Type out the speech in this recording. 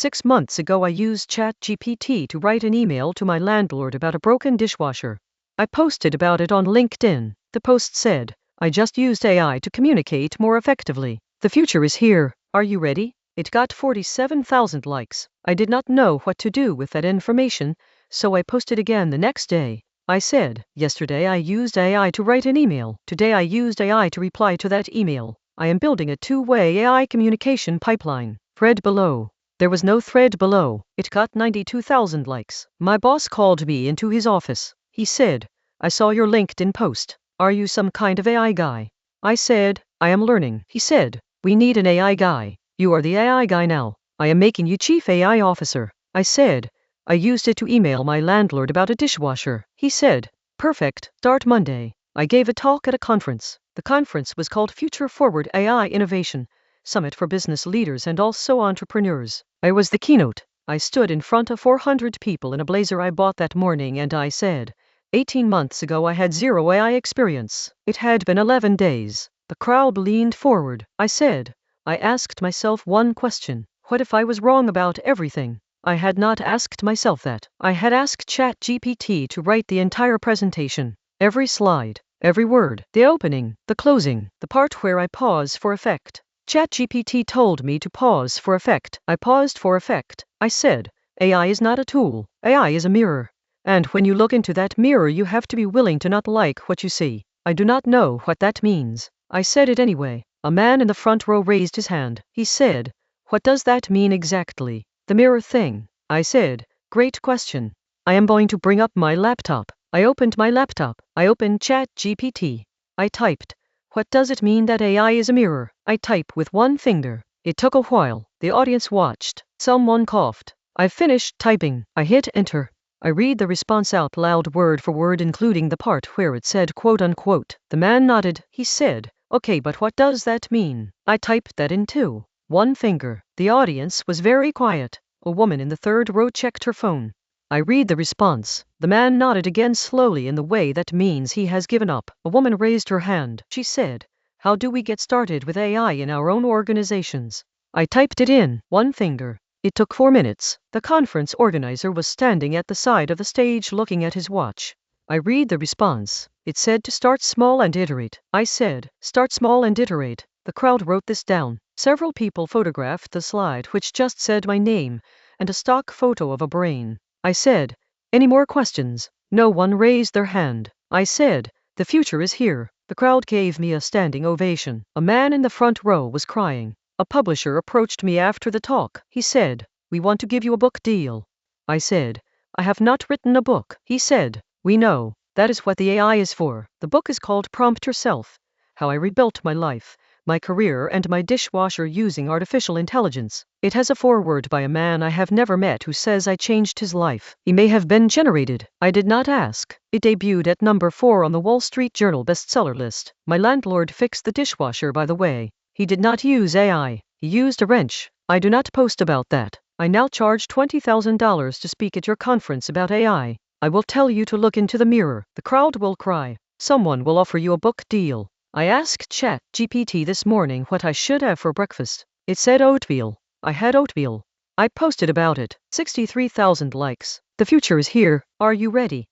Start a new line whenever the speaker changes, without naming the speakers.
6 months ago I used ChatGPT to write an email to my landlord about a broken dishwasher. I posted about it on LinkedIn. The post said, "I just used AI to communicate more effectively. The future is here. Are you ready?" It got 47,000 likes. I did not know what to do with that information, so I posted again the next day. I said, "Yesterday I used AI to write an email. Today I used AI to reply to that email. I am building a two-way AI communication pipeline." Thread below. There was no thread below. It got 92,000 likes. My boss called me into his office. He said, "I saw your LinkedIn post. Are you some kind of AI guy?" I said, "I am learning." He said, "We need an AI guy. You are the AI guy now. I am making you Chief AI Officer." I said, "I used it to email my landlord about a dishwasher." He said, "Perfect, start Monday." I gave a talk at a conference. The conference was called Future Forward AI Innovation Summit for Business Leaders and also Entrepreneurs. I was the keynote. I stood in front of 400 people in a blazer I bought that morning and I said, 18 months ago I had zero AI experience. It had been 11 days. The crowd leaned forward. I said, I asked myself one question. What if I was wrong about everything? I had not asked myself that. I had asked ChatGPT to write the entire presentation. Every slide, every word, the opening, the closing, the part where I pause for effect. ChatGPT told me to pause for effect. I paused for effect. I said, AI is not a tool. AI is a mirror. And when you look into that mirror, you have to be willing to not like what you see. I do not know what that means. I said it anyway. A man in the front row raised his hand. He said, "What does that mean exactly? The mirror thing?" I said, "Great question. I am going to bring up my laptop." I opened my laptop. I opened ChatGPT. I typed, "What does it mean that AI is a mirror?" I type with one finger. It took a while. The audience watched. Someone coughed. I finished typing. I hit enter. I read the response out loud word for word, including the part where it said quote unquote. The man nodded. He said, "Okay, but what does that mean?" I typed that in too. One finger. The audience was very quiet. A woman in the third row checked her phone. I read the response. The man nodded again slowly in the way that means he has given up. A woman raised her hand. She said, "How do we get started with AI in our own organizations?" I typed it in, one finger. It took 4 minutes. The conference organizer was standing at the side of the stage looking at his watch. I read the response. It said to start small and iterate. I said, "Start small and iterate." The crowd wrote this down. Several people photographed the slide which just said my name and a stock photo of a brain. I said, "Any more questions?" No one raised their hand. I said, "The future is here." The crowd gave me a standing ovation. A man in the front row was crying. A publisher approached me after the talk. He said, "We want to give you a book deal." I said, "I have not written a book." He said, "We know. That is what the AI is for." The book is called Prompt Yourself: How I Rebuilt My Life, My Career and My Dishwasher Using Artificial Intelligence. It has a foreword by a man I have never met who says I changed his life. He may have been generated. I did not ask. It debuted at number 4 on the Wall Street Journal bestseller list. My landlord fixed the dishwasher, by the way. He did not use AI. He used a wrench. I do not post about that. I now charge $20,000 to speak at your conference about AI. I will tell you to look into the mirror. The crowd will cry. Someone will offer you a book deal. I asked ChatGPT this morning what I should have for breakfast. It said oatmeal. I had oatmeal. I posted about it. 63,000 likes. The future is here. Are you ready?